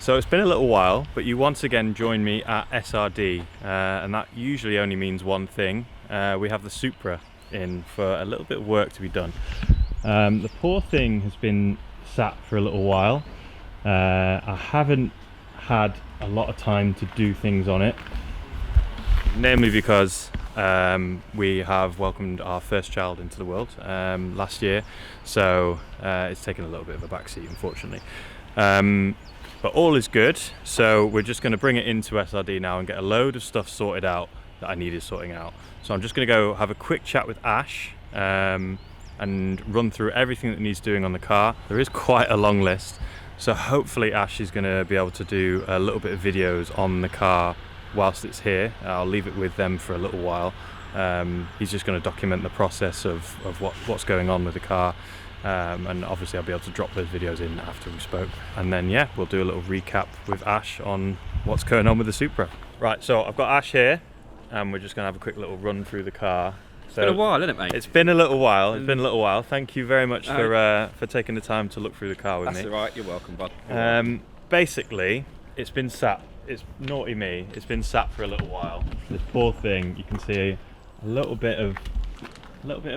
So it's been a little while, but you once again join me at SRD, and that usually only means one thing. We have the Supra in for a little bit of work to be done. The poor thing has been sat for a little while. I haven't had a lot of time to do things on it, namely because we have welcomed our first child into the world last year, so it's taken a little bit of a backseat, unfortunately. But all is good, so we're just going to bring it into SRD now and get a load of stuff sorted out that I needed sorting out. So I'm just going to go have a quick chat with Ash and run through everything that needs doing on the car. There is quite a long list, so hopefully Ash is going to be able to do a little bit of videos on the car whilst it's here. I'll leave it with them for a little while. He's just going to document the process of what's going on with the car, and obviously I'll be able to drop those videos in after we spoke, and then yeah, we'll do a little recap with Ash on what's going on with the Supra. Right, so I've got Ash here and we're just going to have a quick little run through the car. It's been a while, hasn't it, mate? It's been a little while. It's been a little while. Thank you very much for taking the time to look through the car with me. That's all right. You're welcome, bud. Basically, it's been sat. It's naughty me. It's been sat for a little while. This poor thing. You can see a little bit of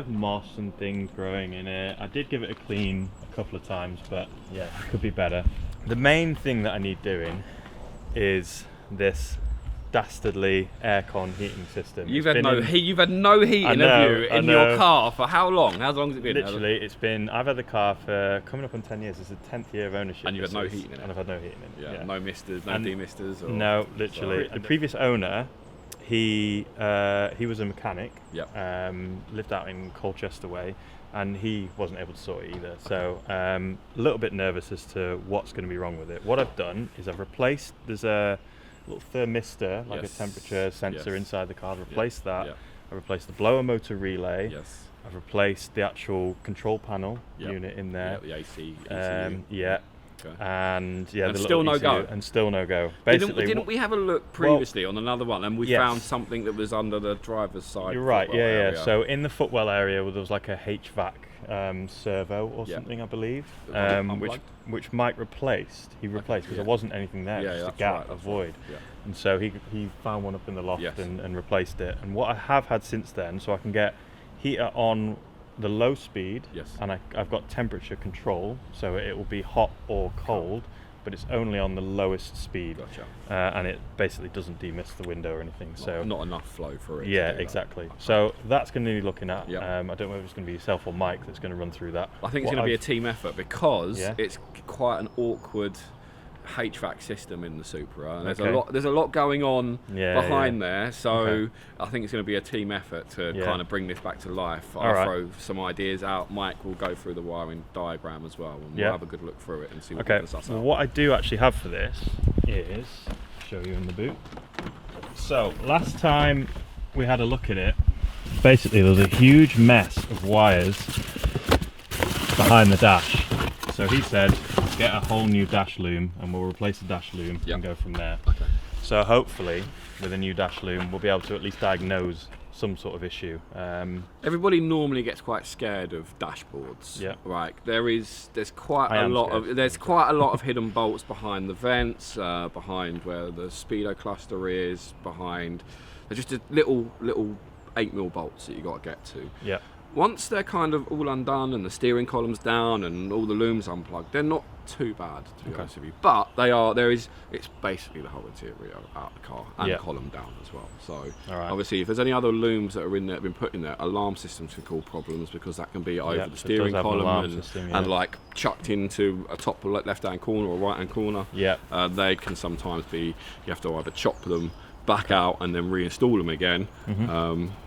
moss and things growing in it. I did give it a clean a couple of times, but yeah, it could be better. The main thing that I need doing is this dastardly aircon heating system. You've had no heating, have you, in your car for how long? How long has it been? Literally, it's been. I've had the car for coming up on 10 years. It's the 10th year of ownership. And you've had no heating in it. And I've had no heating in it. Yeah. No misters, no demisters. No, literally. The previous owner, he was a mechanic. Yep. Lived out in Colchester way, and he wasn't able to sort it either. So a little bit nervous as to what's going to be wrong with it. What I've done is I've replaced. There's a little thermistor, like a temperature sensor inside the car. I've replaced that. I've replaced the blower motor relay. Yes. I've replaced the actual control panel unit in there. The AC. Yeah. Okay. And yeah, and the still no ECU, go. And still no go. Basically, didn't we have a look previously on another one, and we found something that was under the driver's side? You're right. Yeah. So in the footwell area, there was like a HVAC servo or something, I believe, which Mike replaced. He replaced because there wasn't anything there, just a gap, a void. Yeah. And so he found one up in the loft and replaced it. And what I have had since then, so I can get heater on the low speed, and I've got temperature control, so it will be hot or cold, but it's only on the lowest speed. Gotcha. And it basically doesn't demist the window or anything. So not enough flow for it. Yeah, exactly. That. So that's going to be looking at. I don't know if it's going to be yourself or Mike that's going to run through that. I think it's going to be a team effort because it's quite an awkward HVAC system in the Supra, and there's a lot going on behind there, so I think it's going to be a team effort to kind of bring this back to life. I'll throw some ideas out. Mike will go through the wiring diagram as well, and we'll have a good look through it and see what we can suss out. What I do actually have for this is show you in the boot. So last time we had a look at it, basically there was a huge mess of wires behind the dash. So he said, get a whole new dash loom and we'll replace the dash loom and go from there. Okay. So hopefully with a new dash loom we'll be able to at least diagnose some sort of issue. Everybody normally gets quite scared of dashboards. Yeah. Right. There's quite a lot of hidden bolts behind the vents, behind where the speedo cluster is, behind there's just a little 8mm bolts that you got to get to. Yeah. Once they're kind of all undone and the steering column's down and all the looms unplugged, they're not too bad, to be honest with you. But it's basically the whole interior out of the car and column down as well. So obviously if there's any other looms that are in there, been put in there, alarm systems can cause problems because that can be over the steering column and like chucked into a top left-hand corner or right-hand corner. Yeah. They can sometimes be, you have to either chop them back out and then reinstall them again.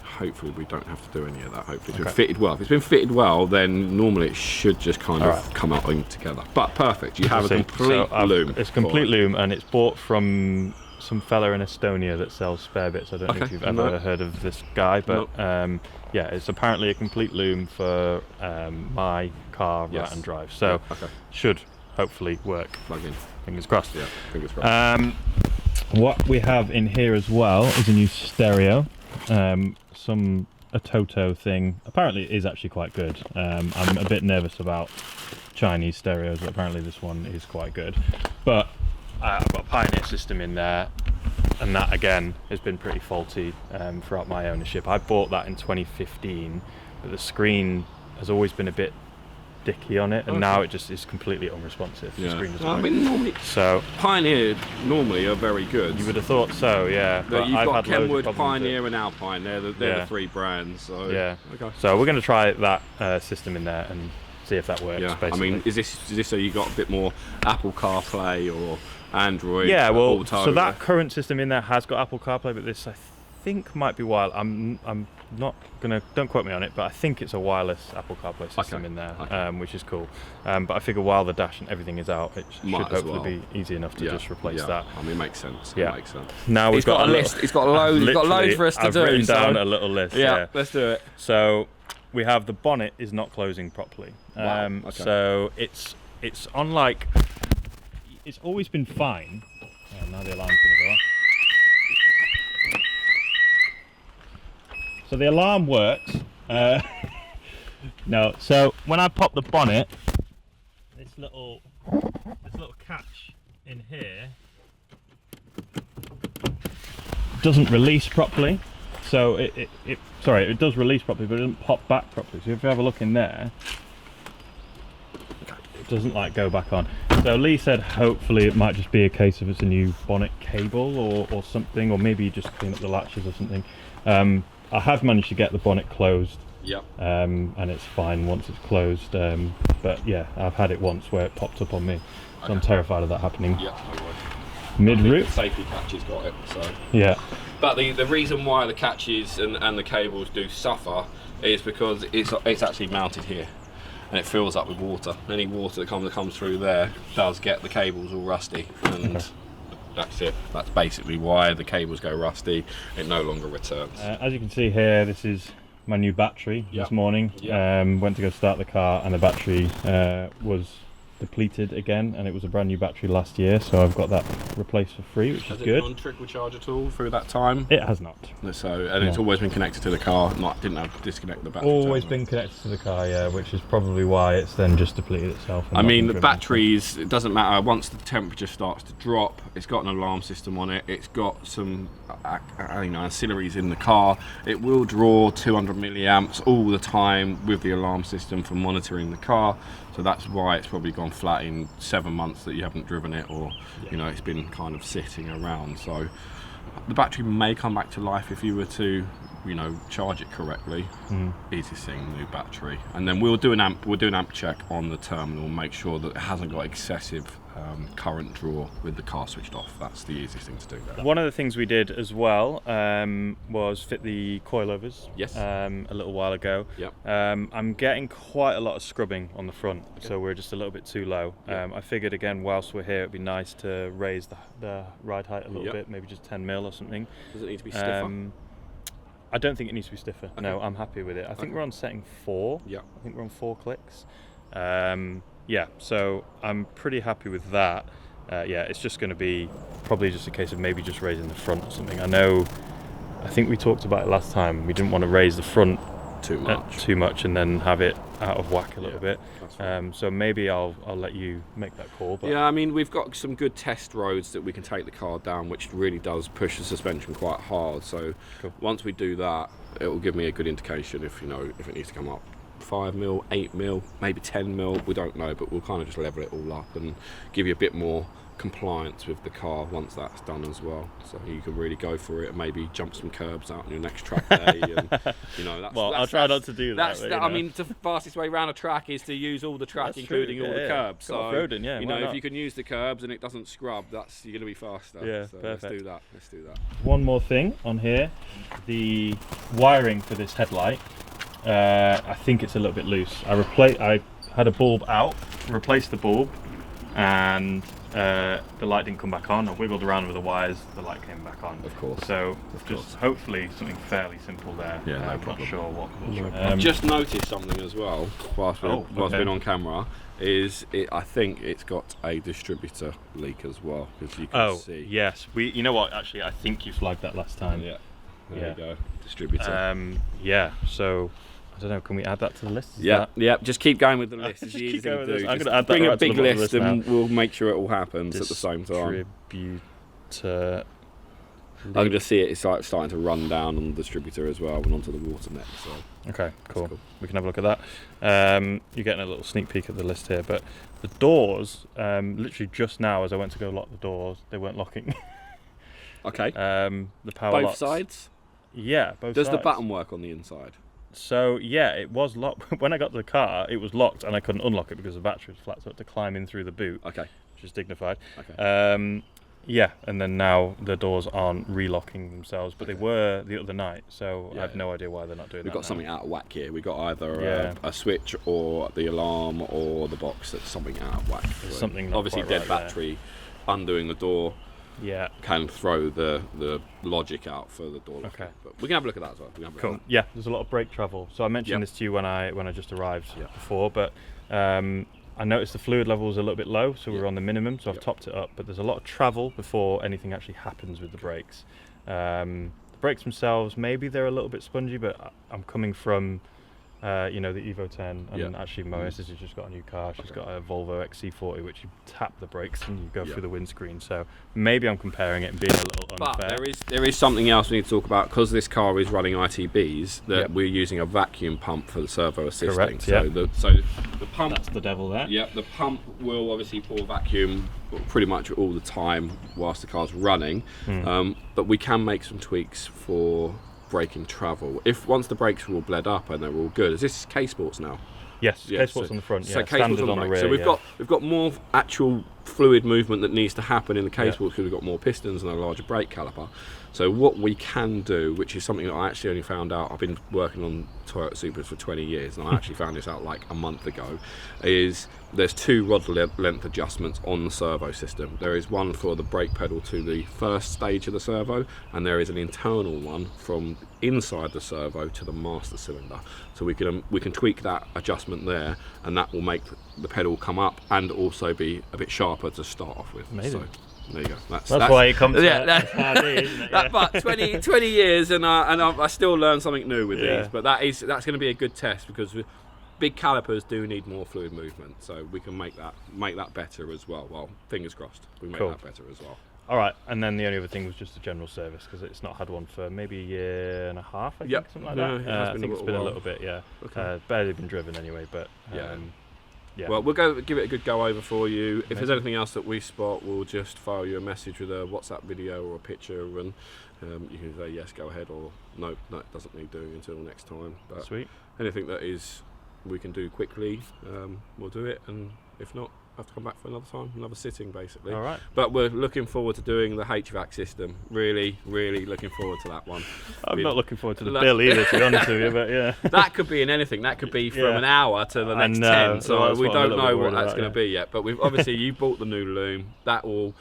Hopefully we don't have to do any of that. Hopefully it's been fitted well. If it's been fitted well, then normally it should just kind of come out together. But perfect, you have a complete loom. It's complete loom, and it's bought from some fella in Estonia that sells spare bits. I don't know if you've ever heard of this guy, but yeah, it's apparently a complete loom for my car right and drive. So should hopefully work. Plug in. Fingers crossed. Yeah, fingers crossed. What we have in here as well is a new stereo. A Toto thing. Apparently it is actually quite good. I'm a bit nervous about Chinese stereos, but apparently this one is quite good. But I've got a Pioneer system in there, and that again has been pretty faulty throughout my ownership. I bought that in 2015, but the screen has always been a bit dicky on it, and now it just is completely unresponsive. Yeah. The screen doesn't I work. mean, normally, So Pioneer normally are very good. you would have thought so, yeah. But you've I've got had loads of Kenwood, problems with Pioneer, and Alpine. They're the 3 brands. So yeah. Okay. So we're going to try that system in there and see if that works. Yeah. Basically. I mean, is this so you got a bit more Apple CarPlay or Android? Yeah, well, Auto? so that current system in there has got Apple CarPlay, but this I think might be wireless. I'm not gonna, don't quote me on it, but I think it's a wireless Apple CarPlay system in there, which is cool. But I figure while the dash and everything is out, it should hopefully be easy enough to just replace that. I mean, it makes sense. Yeah. It makes sense. Now we've got a list. He's got a load. He's got loads for us to I've do. written down a little list. Yeah, let's do it. So we have the bonnet is not closing properly. Wow, okay. So it's on like, it's always been fine. Oh, now the alarm's gonna go off. So the alarm works. No, so when I pop the bonnet, this little catch in here doesn't release properly. So it does release properly, but it doesn't pop back properly. So if you have a look in there, it doesn't like go back on. So Lee said hopefully it might just be a case of it's a new bonnet cable or something, or maybe you just clean up the latches or something. I have managed to get the bonnet closed. Yep. And it's fine once it's closed. But yeah, I've had it once where it popped up on me. So I'm terrified of that happening. Yep. Mid-route. The safety catches got it. So. Yeah. But the reason why the catches and the cables do suffer is because it's actually mounted here, and it fills up with water. Any water that comes through there does get the cables all rusty, and that's it. That's basically why the cables go rusty. It no longer returns. As you can see here, this is my new battery this morning. Went to go start the car, and the battery was depleted again, and it was a brand new battery last year, so I've got that replaced for free, which is good. Has it non-trickle charge at all through that time? It has not. So, it's always been connected to the car, didn't have to disconnect the battery. Always been connected to the car, yeah, which is probably why it's then just depleted itself. I mean, the batteries, it doesn't matter, once the temperature starts to drop, it's got an alarm system on it, it's got some ancillaries in the car, it will draw 200 milliamps all the time with the alarm system for monitoring the car. So that's why it's probably gone flat in 7 months that you haven't driven it, or it's been kind of sitting around. So the battery may come back to life if you were to charge it correctly. Easiest thing, new battery, and then we'll do an amp check on the terminal, make sure that it hasn't got excessive current draw with the car switched off. That's the easiest thing to do there. One of the things we did as well was fit the coilovers. Yes. A little while ago. Yep. I'm getting quite a lot of scrubbing on the front, so we're just a little bit too low. I figured again, whilst we're here, it'd be nice to raise the ride height a little bit, maybe just 10 mil or something. Does it need to be stiffer? I don't think it needs to be stiffer. Okay. No, I'm happy with it. I think we're on setting 4. Yeah. I think we're on 4 clicks. Yeah, so I'm pretty happy with that. It's just going to be probably just a case of maybe just raising the front or something. I think we talked about it last time. We didn't want to raise the front too much and then have it out of whack a little bit. So maybe I'll let you make that call. But yeah, I mean, we've got some good test roads that we can take the car down, which really does push the suspension quite hard. So once we do that, it will give me a good indication if it needs to come up 5 mil, 8 mil, maybe 10 mil. We don't know, but we'll kind of just level it all up and give you a bit more compliance with the car once that's done as well, so you can really go for it and maybe jump some curbs out on your next track day. And I'll try not to do that. I mean, the fastest way around a track is to use all the track, including all the curbs. So if you can use the curbs and it doesn't scrub, you're going to be faster. Yeah, so perfect. Let's do that. One more thing on here, the wiring for this headlight. I think it's a little bit loose. I had a bulb out, replaced the bulb, and the light didn't come back on. I wiggled around with the wires, the light came back on. Of course. So hopefully something fairly simple there. Yeah, no I'm problem. not sure what. I've just noticed something as well whilst been on camera. I think it's got a distributor leak as well, because you can see. Yes, you know what? Actually, I think you flagged that last time. Yeah. There you go. Distributor. So I don't know, can we add that to the list? Yeah. Just keep going with the list. It's easy to do. I'm going to add that bring right a big to the list and now. we'll make sure it all happens at the same time. Distributor. I can just see it's like starting to run down on the distributor as well and onto the water net. So. Okay, cool. We can have a look at that. You're getting a little sneak peek at the list here, but the doors, literally just now as I went to go lock the doors, they weren't locking. Okay. The power both locks. sides? Yeah, both Does sides. the button work on the inside? So yeah, it was locked. When I got to the car, it was locked and I couldn't unlock it because the battery was flat, so I had to climb in through the boot. Okay. Which is dignified. Okay. Yeah, and then now the doors aren't relocking themselves, but they were the other night, so I have no idea why they're not doing that. We've got now. something out of whack here. We've got either a switch or the alarm or the box that's something out of whack. There's something not obviously quite dead right battery, undoing the door. Yeah. Can throw the logic out for the door locking. Okay. But we can have a look at that as well. We can have a look Cool. at that. Yeah, there's a lot of brake travel. So I mentioned this to you when I just arrived before, but I noticed the fluid level was a little bit low, so we were on the minimum, so I've topped it up. But there's a lot of travel before anything actually happens with the brakes. The brakes themselves, maybe they're a little bit spongy, but I'm coming from the Evo 10, and actually my missus has just got a new car. She's got a Volvo XC40, which you tap the brakes and you go through the windscreen. So maybe I'm comparing it and being a little unfair. But there is something else we need to talk about, because this car is running ITBs, that we're using a vacuum pump for the servo assisting. Correct, so the pump, that's the devil there. Yeah, the pump will obviously pour vacuum pretty much all the time whilst the car's running, but we can make some tweaks for braking travel. If once the brakes are all bled up and they're all good, is this K-Sports now? Yes, K-Sports on the front, so standard on the rear. So we've got more actual fluid movement that needs to happen in the K-Sports because we've got more pistons and a larger brake caliper. So what we can do, which is something that I actually only found out, I've been working on Toyota Supras for 20 years and I actually found this out like a month ago, is there's two rod length adjustments on the servo system. There is one for the brake pedal to the first stage of the servo, and there is an internal one from inside the servo to the master cylinder. So we can tweak that adjustment there, and that will make the pedal come up and also be a bit sharper to start off with. Amazing. So, there you go. That's why it comes that's handy, isn't it? But 20 years and I still learn something new with these. But that's going to be a good test, because big calipers do need more fluid movement, so we can make that better as well. Well, fingers crossed, we make that better as well. All right, and then the only other thing was just a general service, because it's not had one for maybe a year and a half, I think, something like that. I think it's been a little bit, Okay. Barely been driven anyway, but Well, we'll give it a good go over for you. If there's anything else that we spot, we'll just file you a message with a WhatsApp video or a picture, and you can say yes, go ahead, or no, it doesn't need doing until next time. But sweet. Anything that we can do quickly, we'll do it, and if not, have to come back for another time, another sitting basically. All right. But we're looking forward to doing the HVAC system. Really, really looking forward to that one. I'm not looking forward to the bill either, to be honest with you, but yeah. That could be in anything. That could be from an hour to the next 10. So we don't know what that's going to be yet. But we've obviously you bought the new loom. That will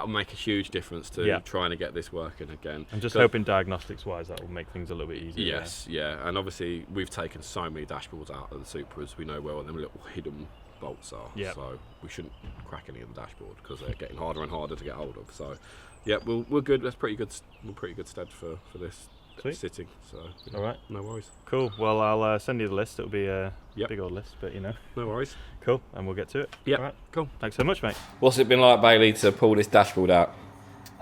make a huge difference to trying to get this working again. I'm just hoping diagnostics-wise that will make things a little bit easier. Yes, and obviously we've taken so many dashboards out of the Supras. We know where all them little hidden bolts are, so we shouldn't crack any of the dashboard, because they're getting harder and harder to get hold of. So we're good. That's pretty good. We're pretty good stead for this sitting. So all right, no worries. Cool. Well, I'll send you the list. It'll be a big old list, but no worries. Cool, and we'll get to it. Yeah, all right. Cool. Thanks so much, mate. What's it been like, Bailey, to pull this dashboard out?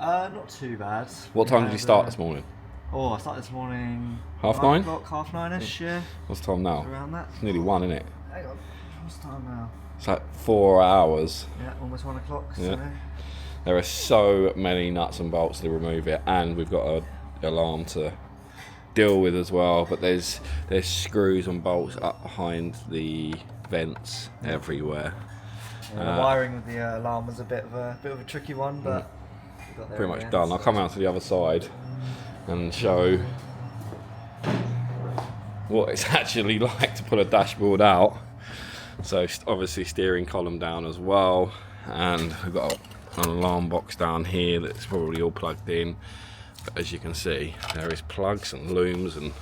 Not too bad. What time did you start this morning? I started this morning 9:30? 9:30ish, yeah. What's the time now? Around that. It's nearly 1, isn't it? Hang on, what's the time now? It's like 4 hours. Yeah, almost 1 o'clock. Yeah. So. There are so many nuts and bolts to remove it, and we've got an alarm to deal with as well. But there's screws and bolts up behind the vents everywhere. Yeah, the wiring with the alarm was a bit of a tricky one, but we got there pretty much done. I'll come out to the other side and show what it's actually like to pull a dashboard out. So obviously steering column down as well, and we've got an alarm box down here that's probably all plugged in. But as you can see, there is plugs and looms and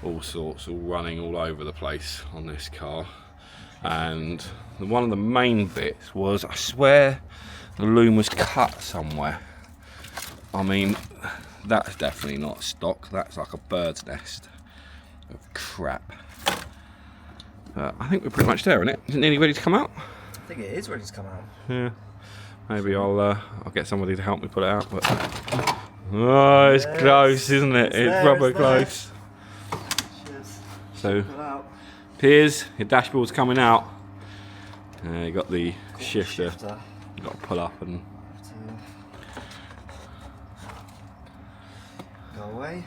all sorts all running all over the place on this car. And one of the main bits was, I swear the loom was cut somewhere. I mean, that's definitely not stock. That's like a bird's nest of crap. I think we're pretty much there, isn't it? Is it nearly ready to come out? I think it is ready to come out. Yeah. Maybe I'll get somebody to help me put it out. But oh, it's close, isn't it? It's proper close. Cheers. So, Piers, your dashboard's coming out. You got the shifter. You got to pull up and go away.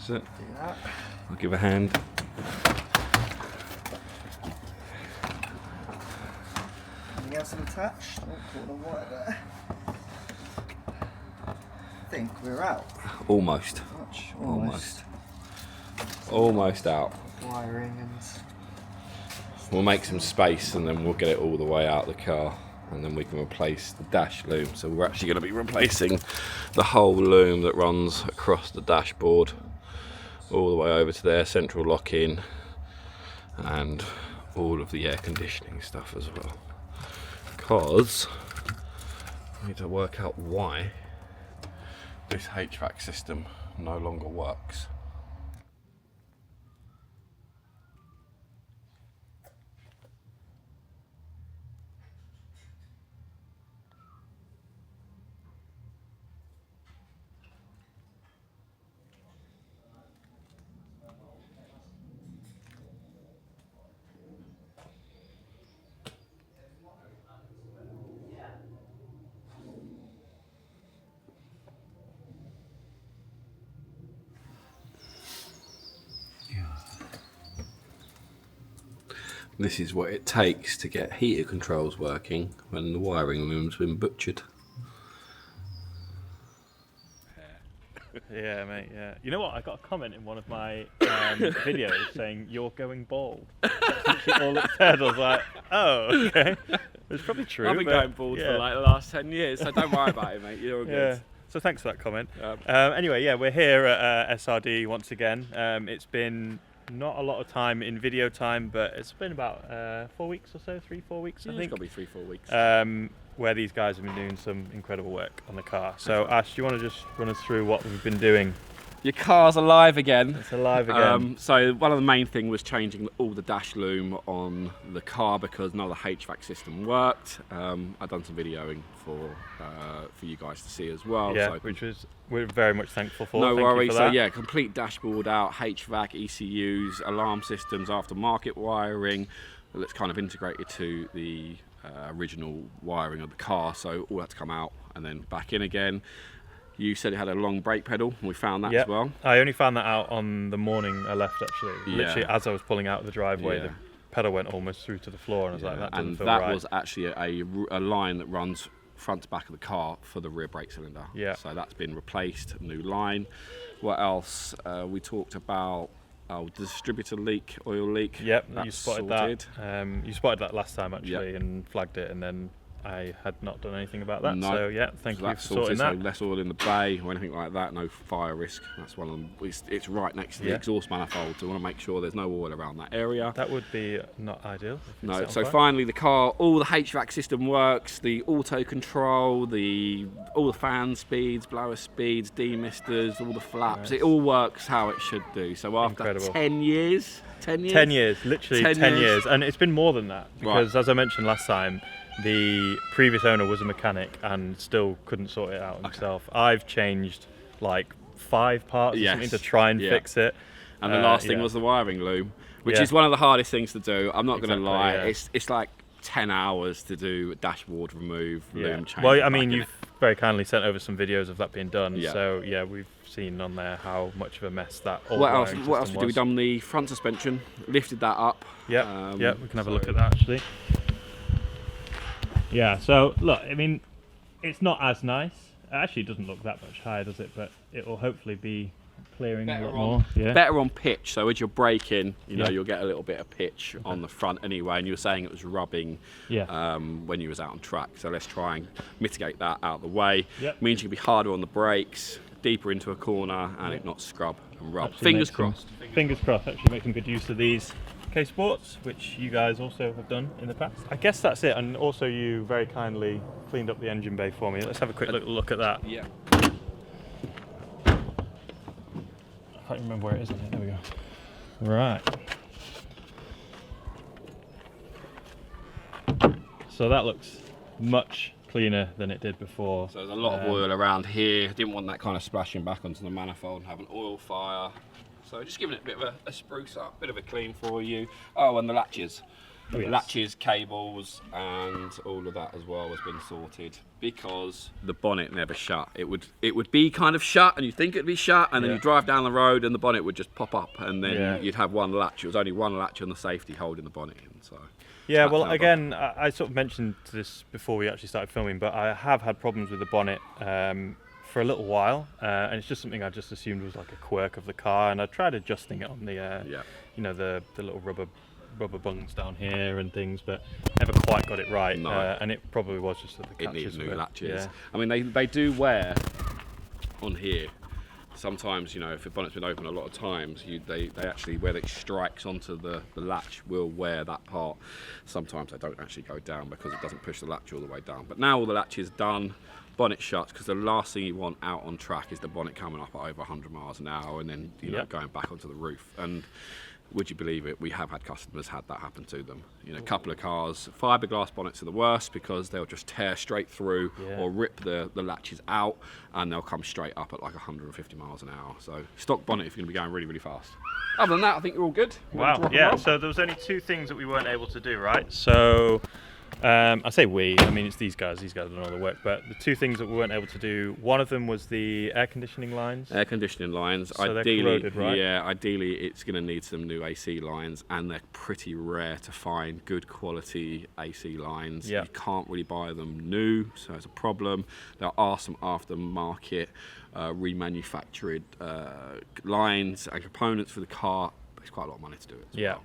that's it. Do that. I'll give a hand. Anything else attached? Oh, caught on wire there. I think we're out. Almost. Almost out. Wiring and. We'll make some space and then we'll get it all the way out of the car, and then we can replace the dash loom. So we're actually going to be replacing the whole loom that runs across the dashboard all the way over to their central lock-in, and all of the air conditioning stuff as well, because we need to work out why this HVAC system no longer works. This is what it takes to get heater controls working when the wiring loom's been butchered. Yeah, mate, yeah. You know what? I got a comment in one of my videos saying, "You're going bald." That's literally all it said. I was like, oh, okay. It's probably true. I've been going bald for like the last 10 years, so don't worry about it, mate. You're all good. Yeah. So thanks for that comment. Anyway, yeah, we're here at SRD once again. It's been not a lot of time in video time, but it's been about 4 weeks or so, 3-4 weeks, I think. It's got to be 3-4 weeks. Where these guys have been doing some incredible work on the car. So Ash, do you want to just run us through what we've been doing? Your car's alive again. It's alive again. So one of the main things was changing all the dash loom on the car because none of the HVAC system worked. I've done some videoing for you guys to see as well. Yeah, so which we're very much thankful for. No Thank worries. you for So that. yeah, complete dashboard out, HVAC, ECUs, alarm systems, aftermarket wiring. That's kind of integrated to the original wiring of the car. So all had to come out and then back in again. You said it had a long brake pedal, and we found that as well. I only found that out on the morning I left, actually. Yeah. Literally, as I was pulling out of the driveway, the pedal went almost through to the floor, and I was like, that doesn't feel right. And that was actually a line that runs front to back of the car for the rear brake cylinder. Yeah. So that's been replaced, new line. What else? We talked about distributor leak, oil leak. Yep, that's you spotted sorted. that. You spotted that last time, actually, and flagged it, and then I had not done anything about that. No. So yeah, thank you for sorting that. So less oil in the bay or anything like that, no fire risk. That's one of them. It's right next to the exhaust manifold, so we want to make sure there's no oil around that area. That would be not ideal. No, so finally the car, all the HVAC system works, the auto control, all the fan speeds, blower speeds, demisters, all the flaps, it all works how it should do. So after 10 years, literally 10 years, and it's been more than that because as I mentioned last time, the previous owner was a mechanic and still couldn't sort it out himself. I've changed like 5 parts or something to try and fix it. And the last thing was the wiring loom, which is one of the hardest things to do. I'm not going to lie. Yeah. It's like 10 hours to do dashboard remove, loom change. Well, I mean, you've very kindly sent over some videos of that being done. Yeah. So yeah, we've seen on there how much of a mess that old wiring system was. What else did we do? We've done the front suspension, lifted that up. Yeah, we can have a look at that actually. Yeah, so look, I mean, it's not as nice. It actually doesn't look that much higher, does it? But it will hopefully be clearing a lot more. Yeah. Better on pitch. So as you're braking, you know, you'll get a little bit of pitch on the front anyway. And you were saying it was rubbing when you was out on track. So let's try and mitigate that out of the way. Yep. Means you can be harder on the brakes, deeper into a corner, and it not scrub and rub. Fingers crossed. Fingers crossed. Actually making good use of these Sports, which you guys also have done in the past. I guess that's it, and also you very kindly cleaned up the engine bay for me. Let's have a quick look at that. Yeah. I can't remember where it is. There we go. Right. So that looks much cleaner than it did before. So there's a lot of oil around here. Didn't want that kind of splashing back onto the manifold and have an oil fire. So just giving it a bit of a spruce up, bit of a clean for you. Oh, and the latches. Oh, yes. Latches, cables, and all of that as well has been sorted because the bonnet never shut. It would be kind of shut, and you think it'd be shut, and then you drive down the road, and the bonnet would just pop up, and then you'd have one latch. It was only one latch on the safety holding the bonnet in. So yeah, well, again, I sort of mentioned this before we actually started filming, but I have had problems with the bonnet for a little while, and it's just something I just assumed was like a quirk of the car, and I tried adjusting it on the you know, the little rubber bungs down here and things, but never quite got it right. No. And it probably was just that the it catches needs new latches. Yeah. I mean, they do wear on here. Sometimes, you know, if the bonnet's been open a lot of times, they actually, where it strikes onto the latch, will wear that part. Sometimes they don't actually go down because it doesn't push the latch all the way down. But now all the latch is done, bonnet shuts, because the last thing you want out on track is the bonnet coming up at over 100 miles an hour and then, you know, going back onto the roof. And would you believe it, we have had customers had that happen to them. You know, a couple of cars, fiberglass bonnets are the worst because they'll just tear straight through or rip the latches out, and they'll come straight up at like 150 miles an hour. So stock bonnet if you're going to be going really, really fast. Other than that, I think you're all good. Wow, yeah, so there was only two things that we weren't able to do, right? So I say we, I mean it's these guys have done all the work, but the two things that we weren't able to do, one of them was the air conditioning lines. Air conditioning lines, so ideally, they're corroded, right? Yeah, ideally it's going to need some new AC lines, and they're pretty rare to find good quality AC lines. You can't really buy them new, so it's a problem. There are some aftermarket remanufactured lines and components for the car, but it's quite a lot of money to do it as well.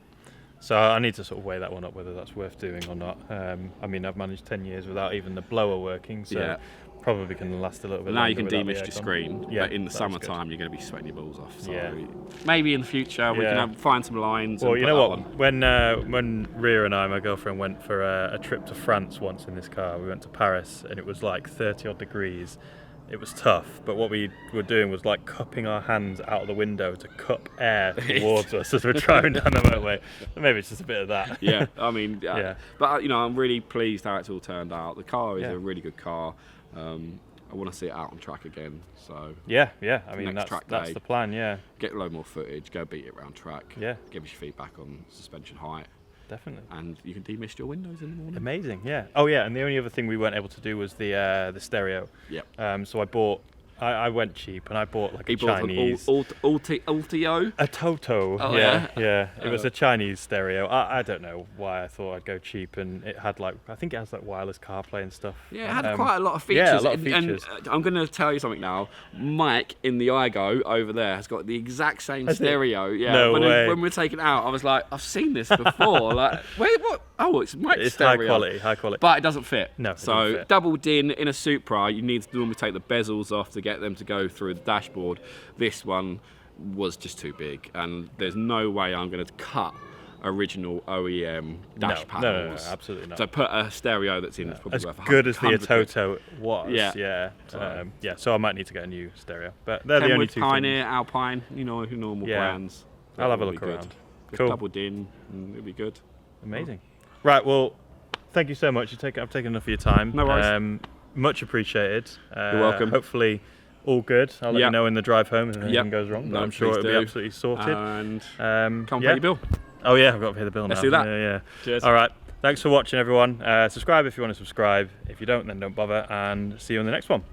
So I need to sort of weigh that one up, whether that's worth doing or not. I mean, I've managed 10 years without even the blower working, so probably can last a little bit now longer. You can without demist your screen, but in the summertime you're going to be sweating your balls off. So maybe in the future we can find some lines. Well, and you know what? When Rhea and I, my girlfriend, went for a trip to France once in this car, we went to Paris, and it was like 30 odd degrees. It was tough, but what we were doing was like cupping our hands out of the window to cup air towards us as we're driving down the motorway. Maybe it's just a bit of that. Yeah, I mean, but you know, I'm really pleased how it's all turned out. The car is a really good car. I want to see it out on track again. So yeah. I mean, that's the plan. Yeah. Get a load more footage. Go beat it around track. Yeah. Give us your feedback on suspension height. Definitely. And you can demist your windows in the morning. Amazing, yeah. Oh yeah, and the only other thing we weren't able to do was the stereo. Yep. So I went cheap and I bought like a Chinese. Altio? A Toto. Oh, yeah. It was a Chinese stereo. I don't know why I thought I'd go cheap, and it had I think it has like wireless CarPlay and stuff. Yeah, it had quite a lot of features. Yeah, a lot of features. And I'm going to tell you something now. Mike in the iGo over there has got the exact same stereo. Yeah. No way. When we were taking it out, I was like, I've seen this before. Like, wait, what? Oh, it's Mike's stereo. It's high quality. But it doesn't fit. No. So double din in a Supra, you need to normally take the bezels off to get them to go through the dashboard. This one was just too big, and there's no way I'm going to cut original OEM dash panels. No, absolutely not. So put a stereo that's in probably as worth good as the Atoto was. Yeah. So I might need to get a new stereo. But they're the only two Pioneer, things. Alpine, you know, normal brands. I'll have a look around. Cool. Double din, it'll be good. Amazing. Right, well, thank you so much. I've taken enough of your time. No worries. Much appreciated. You're welcome. Hopefully all good. I'll let you know in the drive home if anything goes wrong. But No, I'm sure it'll be absolutely sorted. And come pay your bill. Oh yeah, I've got to pay the bill now. Let's do that. Yeah. Cheers. All right. Thanks for watching, everyone. Subscribe if you want to subscribe. If you don't, then don't bother. And see you on the next one.